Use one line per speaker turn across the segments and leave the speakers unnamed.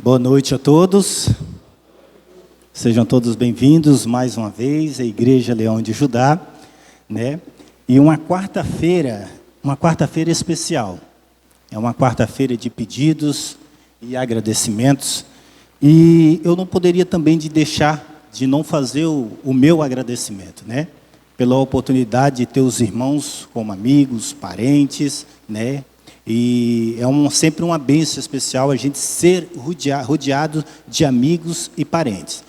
Boa noite a todos, sejam todos bem-vindos mais uma vez à Igreja Leão de Judá, né? E uma quarta-feira especial, é uma quarta-feira de pedidos e agradecimentos, e eu não poderia também deixar de não fazer o meu agradecimento, né? Pela oportunidade de ter os irmãos como amigos, parentes, né? E é sempre uma bênção especial a gente ser rodeado de amigos e parentes.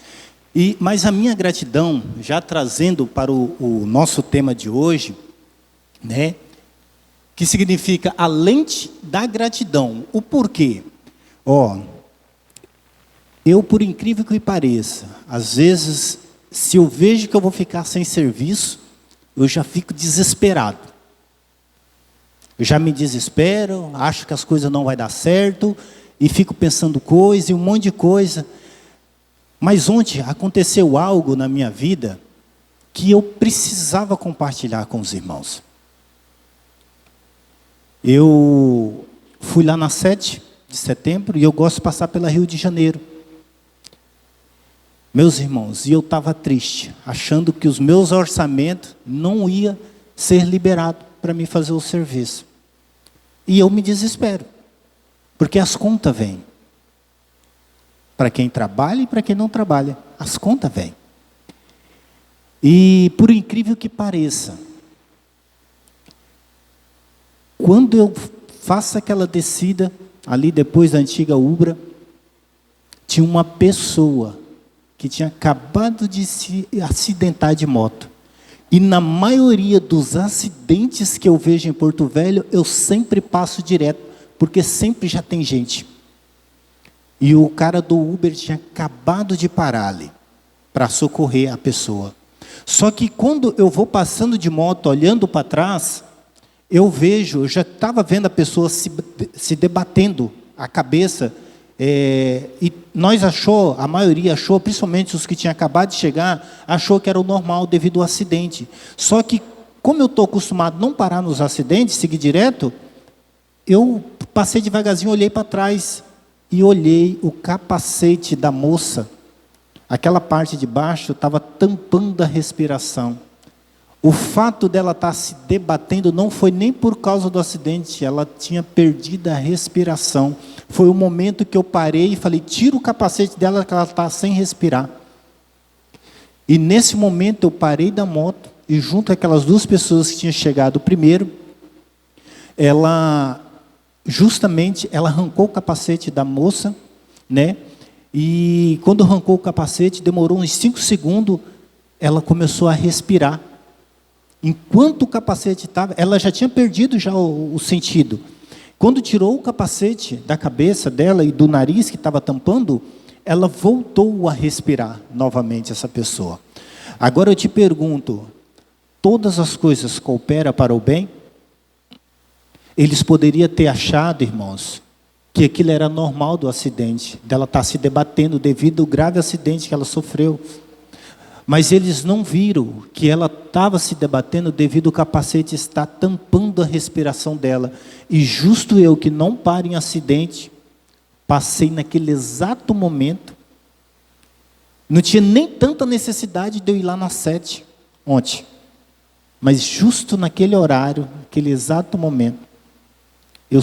Mas a minha gratidão, já trazendo para o nosso tema de hoje, né, que significa a lente da gratidão. O porquê? Eu, por incrível que pareça, às vezes, se eu vejo que eu vou ficar sem serviço, eu já fico desesperado. Eu já me desespero, acho que as coisas não vão dar certo, e fico pensando coisa e um monte de coisa. Mas ontem aconteceu algo na minha vida que eu precisava compartilhar com os irmãos. Eu fui lá na 7 de setembro e eu gosto de passar pela Rio de Janeiro. Meus irmãos, e eu estava triste, achando que os meus orçamentos não iam ser liberados para mim fazer o serviço. E eu me desespero, porque as contas vêm. Para quem trabalha e para quem não trabalha, as contas vêm. E por incrível que pareça, quando eu faço aquela descida, ali depois da antiga Ubra, tinha uma pessoa que tinha acabado de se acidentar de moto. E na maioria dos acidentes que eu vejo em Porto Velho, eu sempre passo direto, porque sempre já tem gente. E o cara do Uber tinha acabado de parar ali, para socorrer a pessoa. Só que quando eu vou passando de moto, olhando para trás, eu já estava vendo a pessoa se debatendo a cabeça, e a maioria achou, principalmente os que tinham acabado de chegar, achou que era o normal devido ao acidente. Só que, como eu estou acostumado a não parar nos acidentes, seguir direto, eu passei devagarzinho, olhei para trás, e olhei o capacete da moça, aquela parte de baixo estava tampando a respiração. O fato dela estar se debatendo não foi nem por causa do acidente, ela tinha perdido a respiração. Foi o momento que eu parei e falei, tira o capacete dela que ela está sem respirar. E nesse momento eu parei da moto e junto àquelas duas pessoas que tinham chegado primeiro, ela arrancou o capacete da moça, né? E quando arrancou o capacete, demorou uns 5 segundos, ela começou a respirar. Enquanto o capacete estava, ela já tinha perdido já o sentido. Quando tirou o capacete da cabeça dela e do nariz que estava tampando, ela voltou a respirar novamente, essa pessoa. Agora eu te pergunto, todas as coisas cooperam para o bem? Eles poderiam ter achado, irmãos, que aquilo era normal do acidente, dela estar se debatendo devido ao grave acidente que ela sofreu. Mas eles não viram que ela estava se debatendo devido ao capacete estar tampando a respiração dela. E justo eu, que não paro em acidente, passei naquele exato momento. Não tinha nem tanta necessidade de eu ir lá na 7 ontem. Mas justo naquele horário, naquele exato momento, eu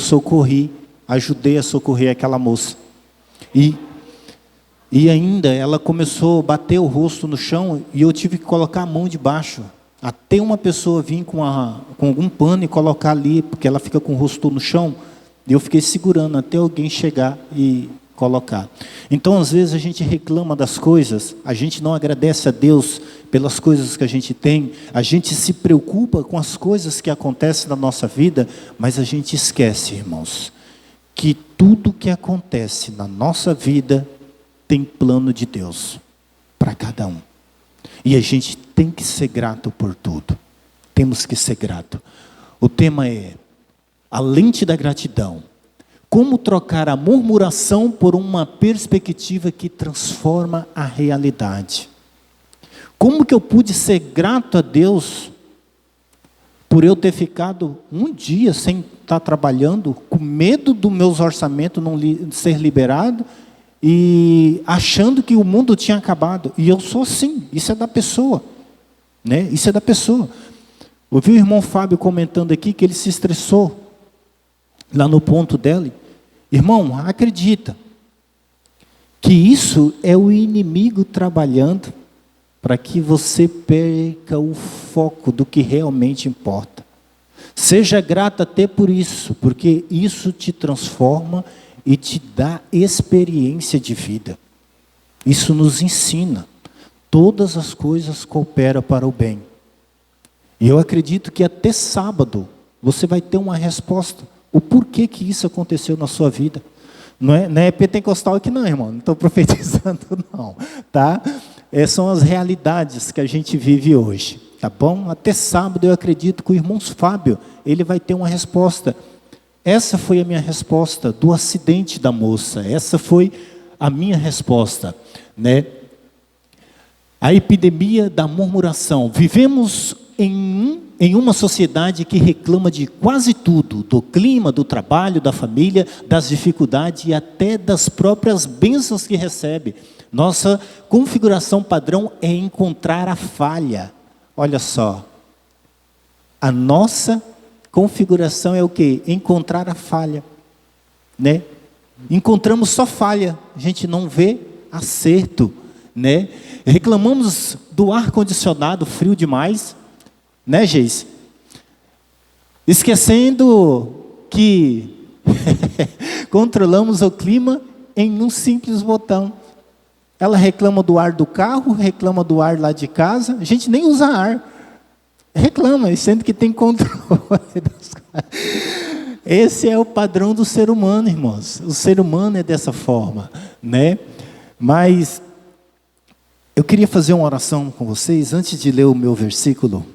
ajudei a socorrer aquela moça. E ainda ela começou a bater o rosto no chão e eu tive que colocar a mão debaixo. Até uma pessoa vir com algum pano e colocar ali, porque ela fica com o rosto no chão. E eu fiquei segurando até alguém chegar e colocar. Então, às vezes, a gente reclama das coisas, a gente não agradece a Deus pelas coisas que a gente tem, a gente se preocupa com as coisas que acontecem na nossa vida, mas a gente esquece, irmãos, que tudo que acontece na nossa vida tem plano de Deus para cada um. E a gente tem que ser grato por tudo. Temos que ser grato. O tema é a lente da gratidão. Como trocar a murmuração por uma perspectiva que transforma a realidade. Como que eu pude ser grato a Deus por eu ter ficado um dia sem estar trabalhando, com medo dos meus orçamentos não ser liberados, e achando que o mundo tinha acabado. E eu sou assim, isso é da pessoa, né? Isso é da pessoa. Ouvi o irmão Fábio comentando aqui que ele se estressou lá no ponto dele. Irmão, acredita que isso é o inimigo trabalhando para que você perca o foco do que realmente importa. Seja grato até por isso, porque isso te transforma e te dá experiência de vida. Isso nos ensina. Todas as coisas cooperam para o bem. E eu acredito que até sábado você vai ter uma resposta. O porquê que isso aconteceu na sua vida. Não é pentecostal aqui não, irmão. Não estou profetizando não. Tá? São as realidades que a gente vive hoje. Tá bom? Até sábado eu acredito que o irmão Fábio, ele vai ter uma resposta. Essa foi a minha resposta do acidente da moça. Essa foi a minha resposta, né? A epidemia da murmuração. Vivemos em uma sociedade que reclama de quase tudo, do clima, do trabalho, da família, das dificuldades e até das próprias bênçãos que recebe. Nossa configuração padrão é encontrar a falha. Olha só, a nossa configuração é o quê? Encontrar a falha, né? Encontramos só falha, a gente não vê acerto, né? Reclamamos do ar-condicionado frio demais, né, Geis? Esquecendo que controlamos o clima em um simples botão. Ela reclama do ar do carro, reclama do ar lá de casa, a gente nem usa ar. Reclama, sendo que tem controle das coisas. Esse é o padrão do ser humano, irmãos. O ser humano é dessa forma, né? Mas eu queria fazer uma oração com vocês antes de ler o meu versículo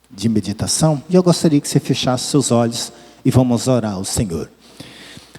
de meditação. E eu gostaria que você fechasse seus olhos e vamos orar ao Senhor.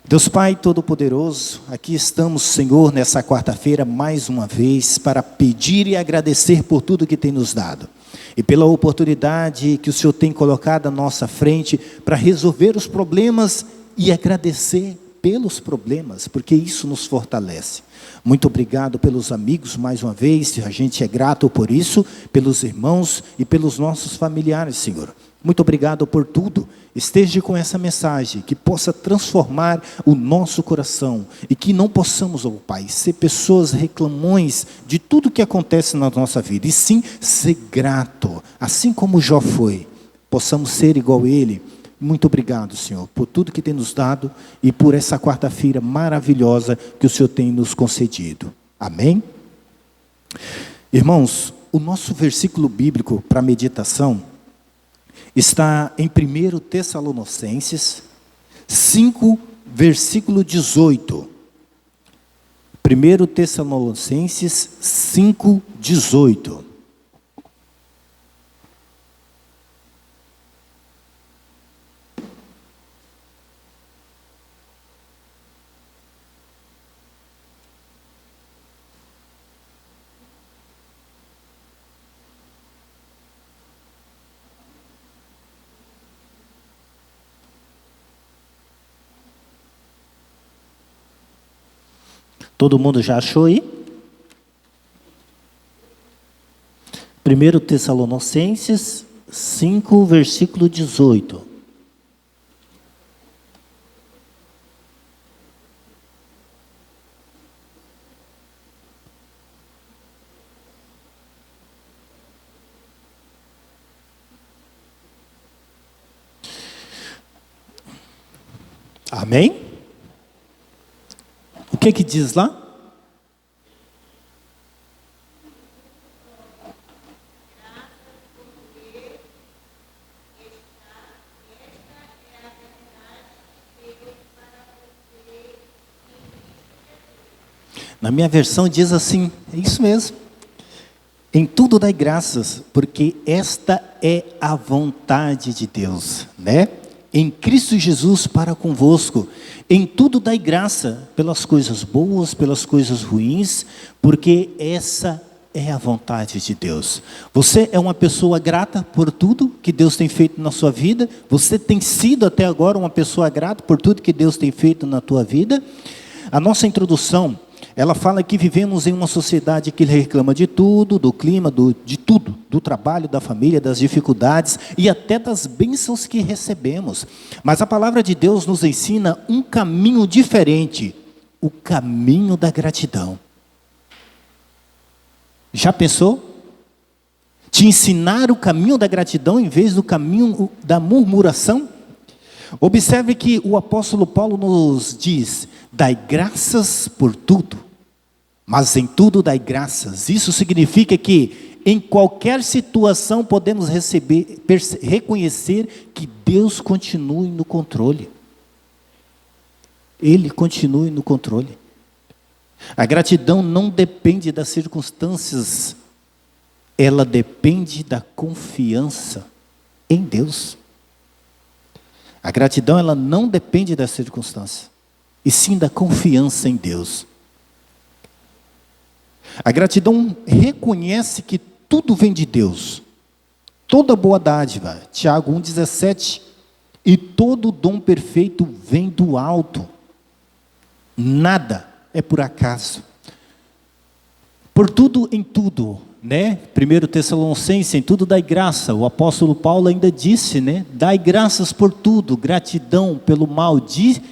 Deus Pai Todo-Poderoso, aqui estamos, Senhor, nessa quarta-feira mais uma vez para pedir e agradecer por tudo que tem nos dado. E pela oportunidade que o Senhor tem colocado à nossa frente para resolver os problemas e agradecer pelos problemas, porque isso nos fortalece. Muito obrigado pelos amigos mais uma vez, a gente é grato por isso, pelos irmãos e pelos nossos familiares, Senhor. Muito obrigado por tudo. Esteja com essa mensagem, que possa transformar o nosso coração e que não possamos, ó Pai, ser pessoas reclamões de tudo que acontece na nossa vida, e sim ser grato, assim como Jó foi, possamos ser igual a ele. Muito obrigado, Senhor, por tudo que tem nos dado e por essa quarta-feira maravilhosa que o Senhor tem nos concedido. Amém? Irmãos, o nosso versículo bíblico para meditação está em 1 Tessalonicenses 5, versículo 18. 1 Tessalonicenses 5, 18. Todo mundo já achou aí? 1 Tessalonicenses 5, versículo 18. Amém? O que diz lá? Na minha versão diz assim, é isso mesmo. Em tudo dai graças, porque esta é a vontade de Deus, né? Em Cristo Jesus para convosco. Em tudo dai graça, pelas coisas boas, pelas coisas ruins, porque essa é a vontade de Deus. Você é uma pessoa grata por tudo que Deus tem feito na sua vida? Você tem sido até agora uma pessoa grata por tudo que Deus tem feito na tua vida? A nossa introdução ela fala que vivemos em uma sociedade que reclama de tudo, do clima, de tudo, do trabalho, da família, das dificuldades e até das bênçãos que recebemos. Mas a palavra de Deus nos ensina um caminho diferente, o caminho da gratidão. Já pensou? Te ensinar o caminho da gratidão em vez do caminho da murmuração? Observe que o apóstolo Paulo nos diz: dai graças por tudo, mas em tudo dai graças. Isso significa que em qualquer situação podemos reconhecer que Deus continue no controle. Ele continue no controle. A gratidão não depende das circunstâncias, ela depende da confiança em Deus. A gratidão, ela não depende das circunstâncias, e sim da confiança em Deus. A gratidão reconhece que tudo vem de Deus, toda boa dádiva, Tiago 1,17, e todo dom perfeito vem do alto, nada é por acaso. Por tudo em tudo, né? 1 Tessalonicenses, em tudo dai graça. O apóstolo Paulo ainda disse, né? Dai graças por tudo, gratidão pelo mal.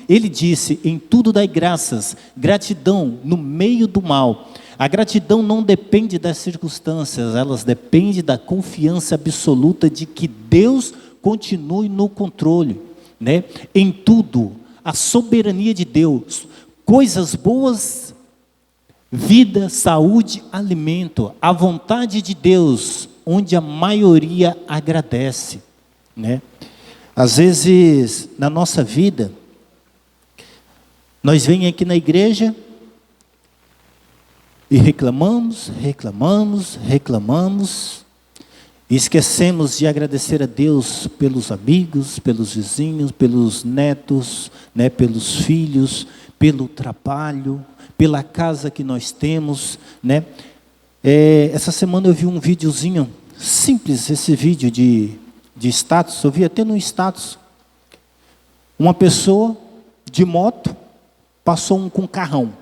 Ele disse, em tudo dai graças, gratidão no meio do mal. A gratidão não depende das circunstâncias, elas dependem da confiança absoluta de que Deus continue no controle, né? Em tudo, a soberania de Deus, coisas boas, vida, saúde, alimento, a vontade de Deus, onde a maioria agradece, né? Às vezes, na nossa vida, nós vemos aqui na igreja e reclamamos, e esquecemos de agradecer a Deus pelos amigos, pelos vizinhos, pelos netos, né, pelos filhos, pelo trabalho, pela casa que nós temos, né? Essa semana eu vi um videozinho simples, esse vídeo de status, eu vi até no status. Uma pessoa de moto passou com um carrão.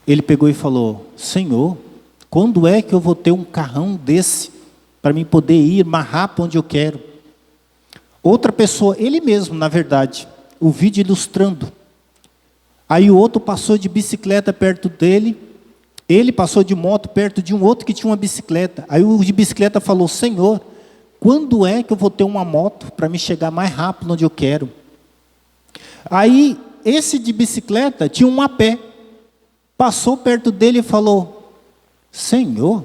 Ele pegou e falou: Senhor, quando é que eu vou ter um carrão desse para mim poder ir mais rápido onde eu quero? Outra pessoa, ele mesmo, na verdade, o vídeo ilustrando. Aí o outro passou de bicicleta perto dele, ele passou de moto perto de um outro que tinha uma bicicleta. Aí o de bicicleta falou: Senhor, quando é que eu vou ter uma moto para me chegar mais rápido onde eu quero? Aí esse de bicicleta tinha um a pé, passou perto dele e falou: Senhor,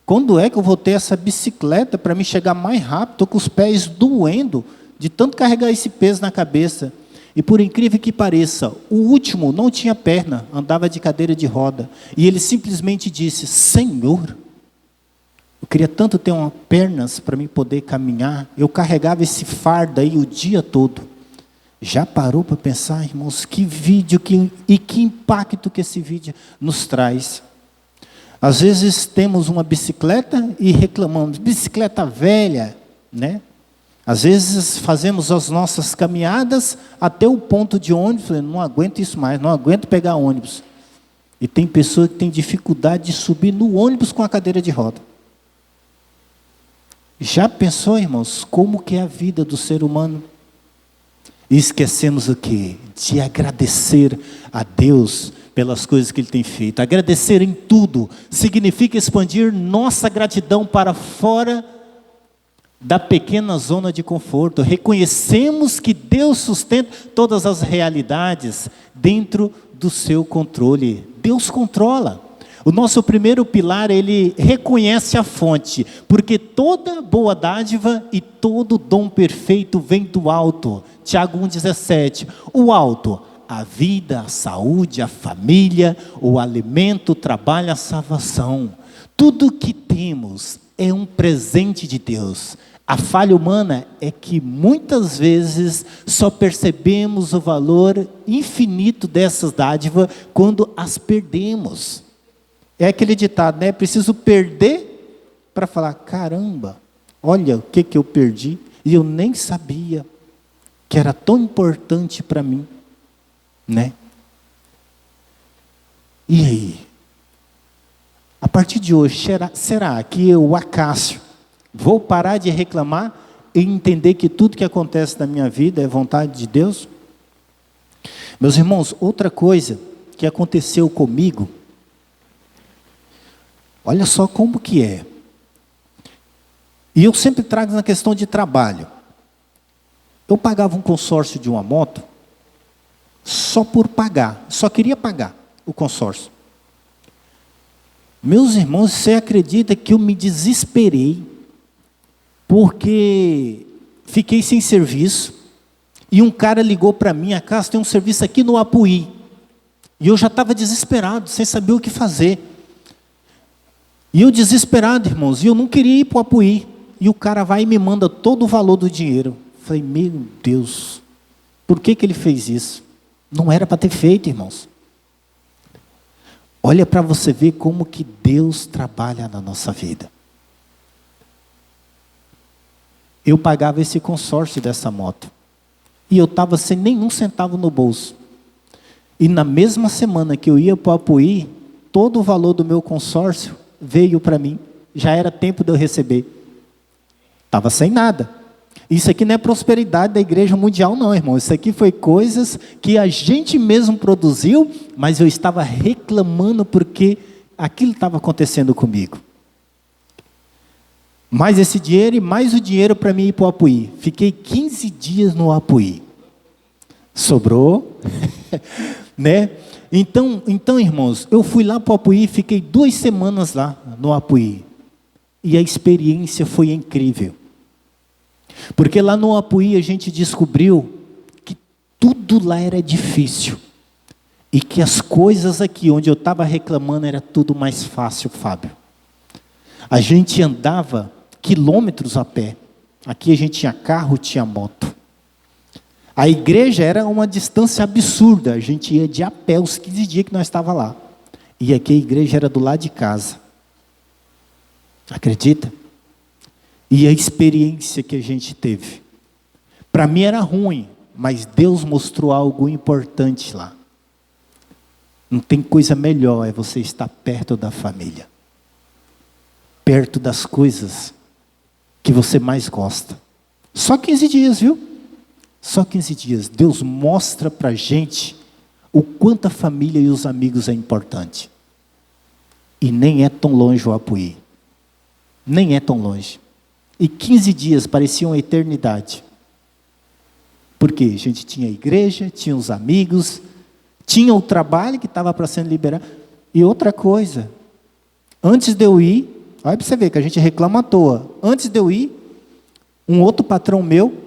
quando é que eu vou ter essa bicicleta para me chegar mais rápido? Estou com os pés doendo de tanto carregar esse peso na cabeça. E por incrível que pareça, o último não tinha perna, andava de cadeira de roda. E ele simplesmente disse: Senhor, eu queria tanto ter umas pernas para mim poder caminhar. Eu carregava esse fardo aí o dia todo. Já parou para pensar, irmãos, que vídeo e que impacto que esse vídeo nos traz? Às vezes temos uma bicicleta e reclamamos: bicicleta velha, né? Às vezes fazemos as nossas caminhadas até o ponto de ônibus, não aguento isso mais, não aguento pegar ônibus. E tem pessoa que tem dificuldade de subir no ônibus com a cadeira de roda. Já pensou, irmãos, como que é a vida do ser humano? E esquecemos o quê? De agradecer a Deus pelas coisas que Ele tem feito. Agradecer em tudo significa expandir nossa gratidão para fora da pequena zona de conforto. Reconhecemos que Deus sustenta todas as realidades dentro do seu controle. Deus controla. O nosso primeiro pilar, ele reconhece a fonte, porque toda boa dádiva e todo dom perfeito vem do alto. Tiago 1,17. O alto, a vida, a saúde, a família, o alimento, o trabalho, a salvação. Tudo que temos é um presente de Deus. A falha humana é que muitas vezes só percebemos o valor infinito dessas dádivas quando as perdemos. É aquele ditado, né? Preciso perder para falar: caramba, olha o que eu perdi e eu nem sabia que era tão importante para mim, né? E aí? A partir de hoje, será que eu, Acácio, vou parar de reclamar e entender que tudo que acontece na minha vida é vontade de Deus? Meus irmãos, outra coisa que aconteceu comigo, olha só como que é. E eu sempre trago na questão de trabalho. Eu pagava um consórcio de uma moto só por pagar, só queria pagar o consórcio. Meus irmãos, você acredita que eu me desesperei porque fiquei sem serviço e um cara ligou para mim: Acácio, tem um serviço aqui no Apuí. E eu já estava desesperado, sem saber o que fazer. E eu desesperado, irmãos, e eu não queria ir para o Apuí. E o cara vai e me manda todo o valor do dinheiro. Falei, meu Deus, por que ele fez isso? Não era para ter feito, irmãos. Olha para você ver como que Deus trabalha na nossa vida. Eu pagava esse consórcio dessa moto. E eu estava sem nenhum centavo no bolso. E na mesma semana que eu ia para o Apuí, todo o valor do meu consórcio veio para mim. Já era tempo de eu receber. Estava sem nada. Isso aqui não é prosperidade da igreja mundial não, irmão. Isso aqui foi coisas que a gente mesmo produziu, mas eu estava reclamando porque aquilo estava acontecendo comigo. Mais esse dinheiro e mais o dinheiro para mim ir para o Apuí. Fiquei 15 dias no Apuí. Sobrou, né? Então, irmãos, eu fui lá para o Apuí, fiquei 2 semanas lá no Apuí. E a experiência foi incrível. Porque lá no Apuí a gente descobriu que tudo lá era difícil. E que as coisas aqui onde eu estava reclamando era tudo mais fácil, Fábio. A gente andava quilômetros a pé. Aqui a gente tinha carro, tinha moto. A igreja era uma distância absurda. A gente ia de a pé os 15 dias que nós estávamos lá. E aqui a igreja era do lado de casa. Acredita? E a experiência que a gente teve. Para mim era ruim, mas Deus mostrou algo importante lá. Não tem coisa melhor, é você estar perto da família. Perto das coisas que você mais gosta. Só 15 dias, viu? Só 15 dias. Deus mostra para a gente o quanto a família e os amigos é importante. E nem é tão longe o Apuí. Nem é tão longe. E 15 dias pareciam uma eternidade. Porque a gente tinha a igreja, tinha os amigos, tinha o trabalho que estava para ser liberado. E outra coisa, antes de eu ir, olha para você ver que a gente reclama à toa. Antes de eu ir, um outro patrão meu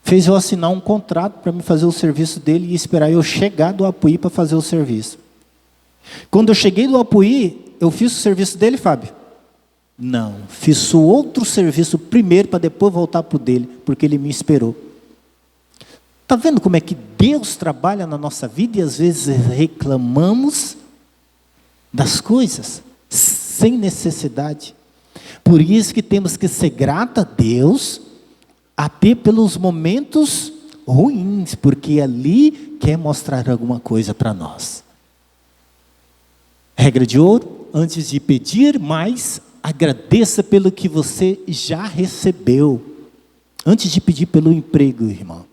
fez eu assinar um contrato para me fazer o serviço dele e esperar eu chegar do Apuí para fazer o serviço. Quando eu cheguei do Apuí, eu fiz o serviço dele, Fábio? Não, fiz o outro serviço primeiro para depois voltar para o dele, porque ele me esperou. Está vendo como é que Deus trabalha na nossa vida e às vezes reclamamos das coisas sem necessidade? Por isso que temos que ser gratos a Deus, até pelos momentos ruins, porque ali quer mostrar alguma coisa para nós. Regra de ouro, antes de pedir mais, agradeça pelo que você já recebeu. Antes de pedir pelo emprego, irmão,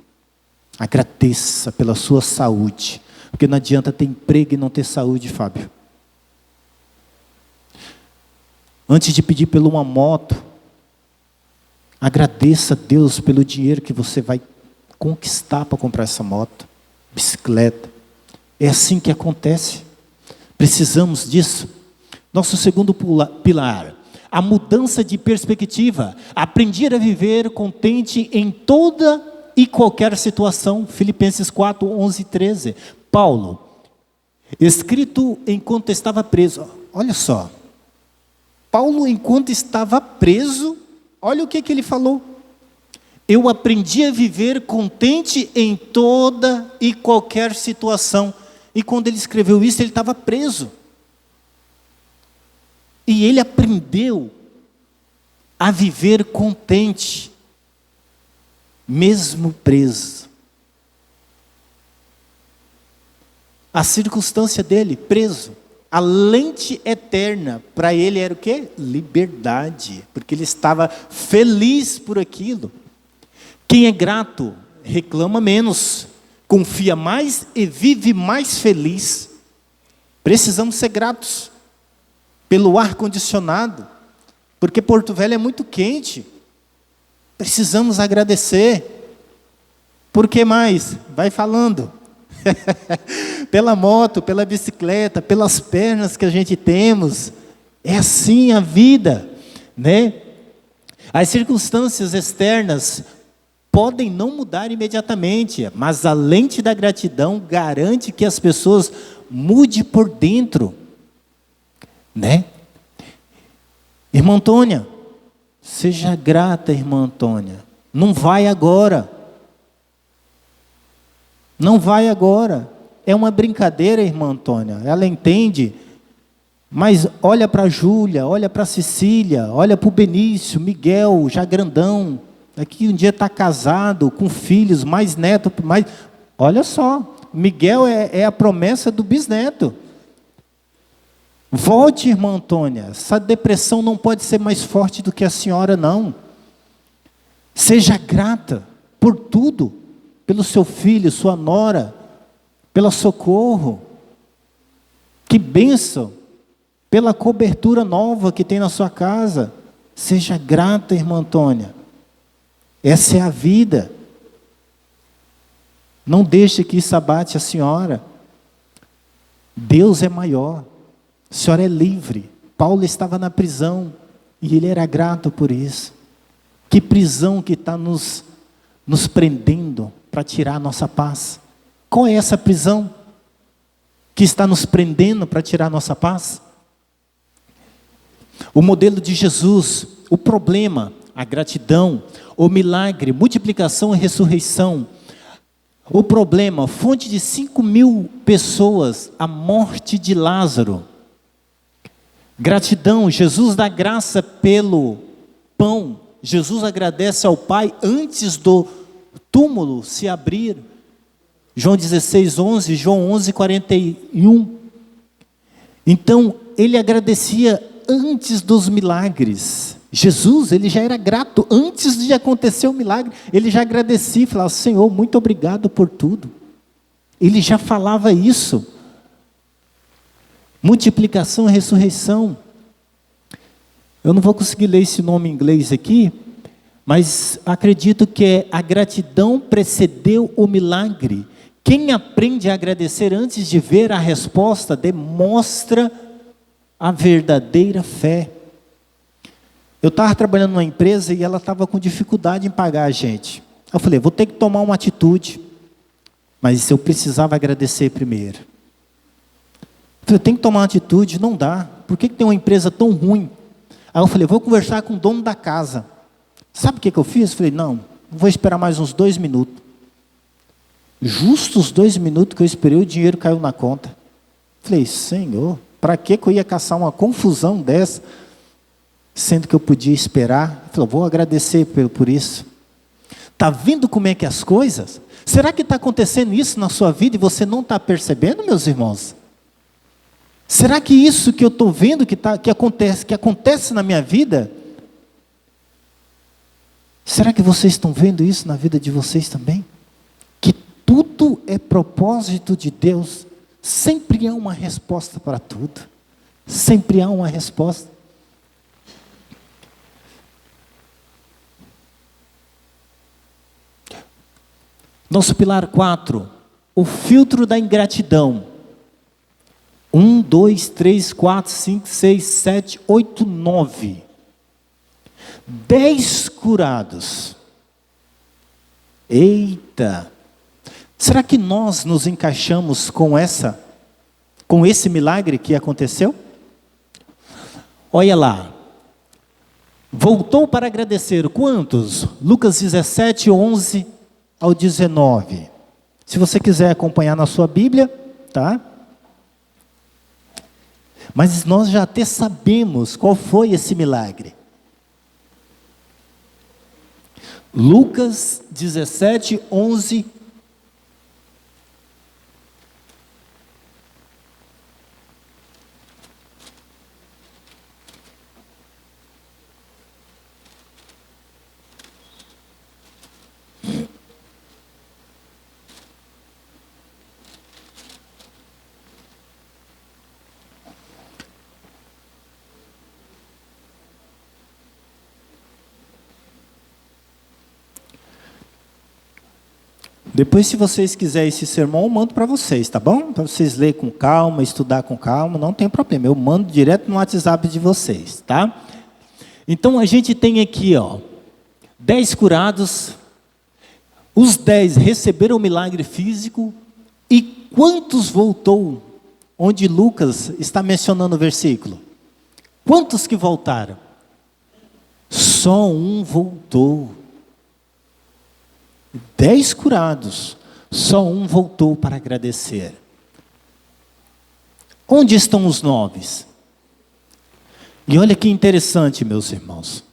agradeça pela sua saúde. Porque não adianta ter emprego e não ter saúde, Fábio. Antes de pedir por uma moto, agradeça a Deus pelo dinheiro que você vai conquistar para comprar essa moto, bicicleta. É assim que acontece. Precisamos disso. Nosso segundo pilar, a mudança de perspectiva. Aprender a viver contente em toda e qualquer situação. Filipenses 4, 11 e 13. Paulo, escrito enquanto estava preso. Olha só. Paulo, enquanto estava preso, olha o que ele falou. Eu aprendi a viver contente em toda e qualquer situação. E quando ele escreveu isso, ele estava preso. E ele aprendeu a viver contente, mesmo preso. A circunstância dele, preso. A lente eterna para ele era o quê? Liberdade. Porque ele estava feliz por aquilo. Quem é grato reclama menos, confia mais e vive mais feliz. Precisamos ser gratos pelo ar-condicionado, porque Porto Velho é muito quente. Precisamos agradecer. Por que mais? Vai falando. Pela moto, pela bicicleta, pelas pernas que a gente temos. É assim a vida, né? As circunstâncias externas podem não mudar imediatamente, mas a lente da gratidão garante que as pessoas mudem por dentro, né? Irmã Antônia, seja grata, irmã Antônia. Não vai agora. Não vai agora. É uma brincadeira, irmã Antônia. Ela entende. Mas olha para a Júlia, olha para a Cecília, olha para o Benício, Miguel, já grandão. Daqui um dia está casado, com filhos, mais neto, mais... Olha só, Miguel é a promessa do bisneto. Volte, irmã Antônia. Essa depressão não pode ser mais forte do que a senhora, não. Seja grata por tudo. Pelo seu filho, sua nora, pelo socorro. Que bênção. Pela cobertura nova que tem na sua casa. Seja grata, irmã Antônia. Essa é a vida. Não deixe que isso abate a senhora. Deus é maior. A senhora é livre. Paulo estava na prisão e ele era grato por isso. Que prisão que está nos prendendo para tirar a nossa paz? Qual é essa prisão que está nos prendendo para tirar a nossa paz? O modelo de Jesus, o problema, a gratidão, o milagre, multiplicação e ressurreição. O problema, fonte de 5.000 pessoas, a morte de Lázaro. Gratidão, Jesus dá graça pelo pão. Jesus agradece ao Pai antes do túmulo se abrir. João 16:11, João 11:41. Então, ele agradecia antes dos milagres. Jesus, ele já era grato antes de acontecer o milagre. Ele já agradecia e falava: Senhor, muito obrigado por tudo. Ele já falava isso. Multiplicação e ressurreição. Eu não vou conseguir ler esse nome em inglês aqui, mas acredito que a gratidão precedeu o milagre. Quem aprende a agradecer antes de ver a resposta, demonstra a verdadeira fé. Eu estava trabalhando numa empresa e ela estava com dificuldade em pagar a gente. Eu falei, vou ter que tomar uma atitude, mas eu precisava agradecer primeiro. Eu falei, tem que tomar uma atitude, não dá. Por que tem uma empresa tão ruim? Aí eu falei, vou conversar com o dono da casa. Sabe o que eu fiz? Eu falei, não, vou esperar mais uns 2 minutos. Justo os 2 minutos que eu esperei, o dinheiro caiu na conta. Eu falei, Senhor, para que eu ia caçar uma confusão dessa, sendo que eu podia esperar? Ele falou, vou agradecer por isso. Está vendo como é que as coisas? Será que está acontecendo isso na sua vida e você não está percebendo, meus irmãos? Será que isso que eu estou vendo que acontece na minha vida, será que vocês estão vendo isso na vida de vocês também? Que tudo é propósito de Deus. Sempre há uma resposta para tudo. Sempre há uma resposta. Nosso pilar 4, o filtro da ingratidão. 1, 2, 3, 4, 5, 6, 7, 8, 9. 10 curados. Eita! Será que nós nos encaixamos com esse milagre que aconteceu? Olha lá. Voltou para agradecer quantos? Lucas 17, 11 ao 19. Se você quiser acompanhar na sua Bíblia, tá? Mas nós já até sabemos qual foi esse milagre. Lucas 17, 11 Depois, se vocês quiserem esse sermão, eu mando para vocês, tá bom? Para vocês lerem com calma, estudar com calma, não tem problema. Eu mando direto no WhatsApp de vocês, tá? Então, a gente tem aqui, 10 curados. Os 10 receberam o milagre físico. E quantos voltou? Onde Lucas está mencionando o versículo. Quantos que voltaram? Só um voltou. 10 curados, só um voltou para agradecer. Onde estão os 9? E olha que interessante, meus irmãos.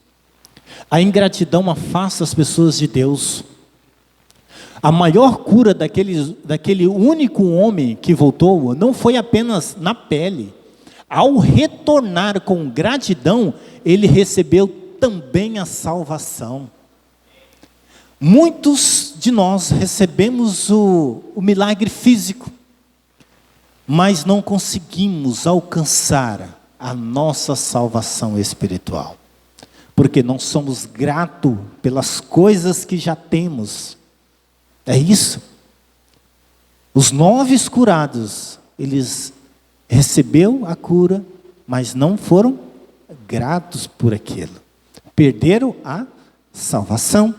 A ingratidão afasta as pessoas de Deus. A maior cura daquele único homem que voltou não foi apenas na pele. Ao retornar com gratidão, ele recebeu também a salvação. Muitos de nós recebemos o milagre físico, mas não conseguimos alcançar a nossa salvação espiritual, porque não somos gratos pelas coisas que já temos. É isso. Os 9 curados, eles receberam a cura, mas não foram gratos por aquilo. Perderam a salvação.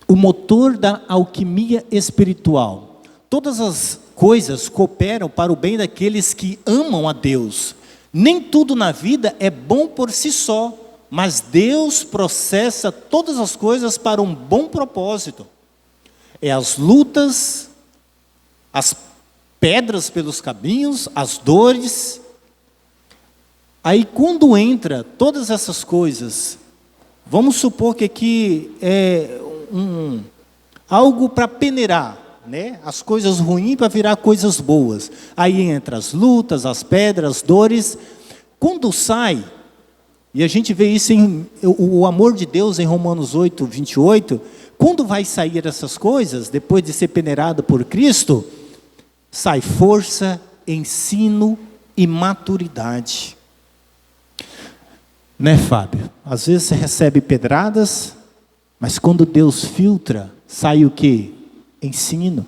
O motor da alquimia espiritual. Todas as coisas cooperam para o bem daqueles que amam a Deus. Nem tudo na vida é bom por si só, mas Deus processa todas as coisas para um bom propósito. É as lutas, as pedras pelos caminhos, as dores. Aí quando entra todas essas coisas, vamos supor que aqui é algo para peneirar, né? As coisas ruins para virar coisas boas. Aí entra as lutas, as pedras, as dores. Quando sai, e a gente vê isso o amor de Deus em Romanos 8, 28, quando vai sair essas coisas, depois de ser peneirado por Cristo, sai força, ensino e maturidade. Né, Fábio? Às vezes você recebe pedradas, mas quando Deus filtra, sai o quê? Ensino.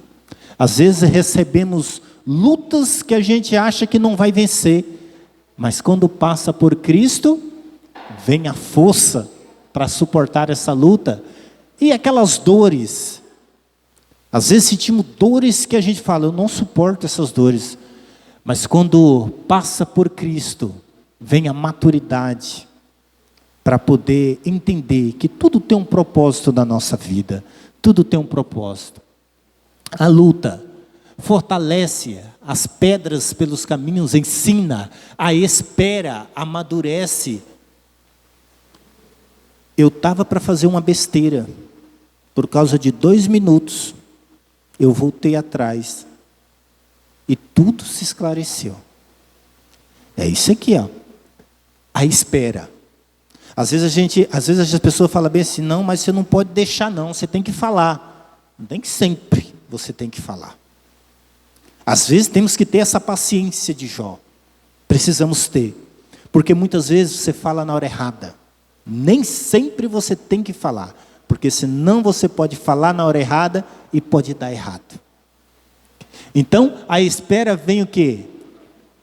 Às vezes recebemos lutas que a gente acha que não vai vencer, mas quando passa por Cristo, vem a força para suportar essa luta. E aquelas dores, às vezes sentimos dores que a gente fala, eu não suporto essas dores, mas quando passa por Cristo, vem a maturidade, para poder entender que tudo tem um propósito na nossa vida. Tudo tem um propósito. A luta fortalece as pedras pelos caminhos, ensina, a espera amadurece. Eu estava para fazer uma besteira. Por causa de 2 minutos, eu voltei atrás. E tudo se esclareceu. É isso aqui, a espera. Às vezes as pessoas falam bem assim, não, mas você não pode deixar não, você tem que falar. Nem sempre você tem que falar. Às vezes temos que ter essa paciência de Jó. Precisamos ter. Porque muitas vezes você fala na hora errada. Nem sempre você tem que falar. Porque senão você pode falar na hora errada e pode dar errado. Então, a espera vem o quê?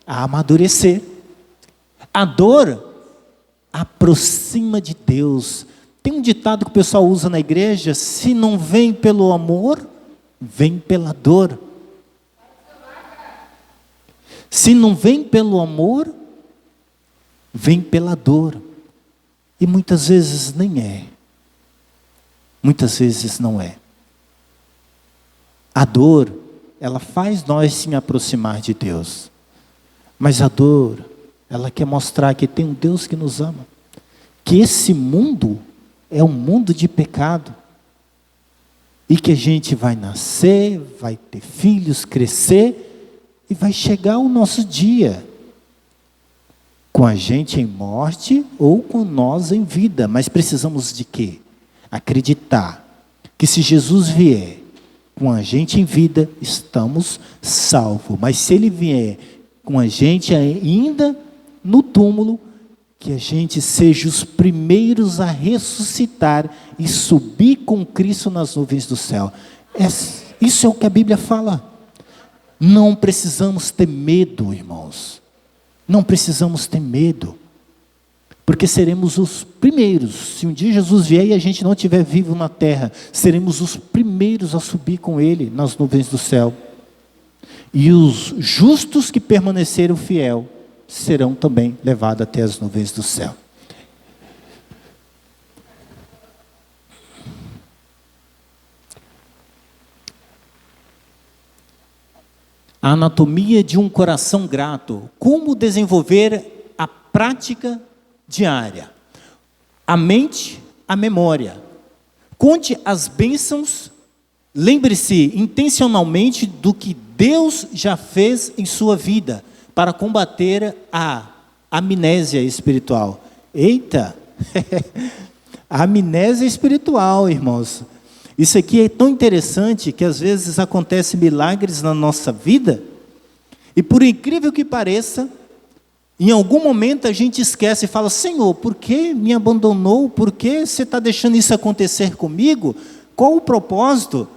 A amadurecer. A dor aproxima de Deus. Tem um ditado que o pessoal usa na igreja: se não vem pelo amor, vem pela dor. Se não vem pelo amor, vem pela dor. E muitas vezes nem é. Muitas vezes não é. A dor, ela faz nós se aproximar de Deus. Mas a dor, ela quer mostrar que tem um Deus que nos ama. Que esse mundo é um mundo de pecado. E que a gente vai nascer, vai ter filhos, crescer, e vai chegar o nosso dia. Com a gente em morte ou com nós em vida. Mas precisamos de quê? Acreditar que se Jesus vier com a gente em vida, estamos salvos. Mas se Ele vier com a gente ainda no túmulo, que a gente seja os primeiros a ressuscitar e subir com Cristo nas nuvens do céu. Isso é o que a Bíblia fala. Não precisamos ter medo, irmãos. Não precisamos ter medo. Porque seremos os primeiros. Se um dia Jesus vier e a gente não estiver vivo na terra, seremos os primeiros a subir com Ele nas nuvens do céu. E os justos que permaneceram fiel serão também levados até as nuvens do céu. A anatomia de um coração grato. Como desenvolver a prática diária? A mente, a memória. Conte as bênçãos. Lembre-se intencionalmente do que Deus já fez em sua vida para combater a amnésia espiritual. Eita! A amnésia espiritual, irmãos. Isso aqui é tão interessante que às vezes acontecem milagres na nossa vida e, por incrível que pareça, em algum momento a gente esquece e fala: Senhor, por que me abandonou? Por que você está deixando isso acontecer comigo? Qual o propósito?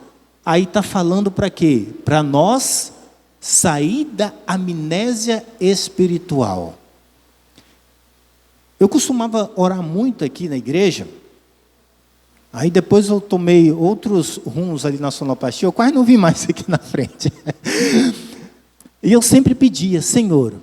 Aí está falando para quê? Para nós sair da amnésia espiritual. Eu costumava orar muito aqui na igreja. Aí depois eu tomei outros rumos ali na sonoplastia, eu quase não vi mais aqui na frente. E eu sempre pedia: Senhor,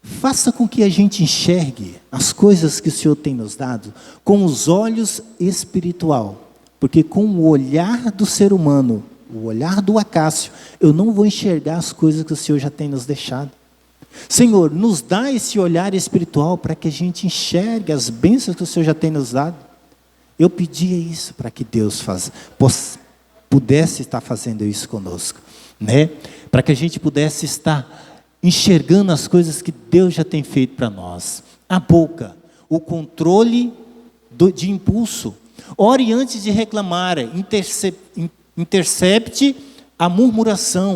faça com que a gente enxergue as coisas que o Senhor tem nos dado com os olhos espiritual. Porque com o olhar do ser humano, o olhar do Acácio, eu não vou enxergar as coisas que o Senhor já tem nos deixado. Senhor, nos dá esse olhar espiritual para que a gente enxergue as bênçãos que o Senhor já tem nos dado. Eu pedia isso para que Deus pudesse estar fazendo isso conosco, né? Para que a gente pudesse estar enxergando as coisas que Deus já tem feito para nós. A boca, o controle de impulso. Ore antes de reclamar, intercepte a murmuração.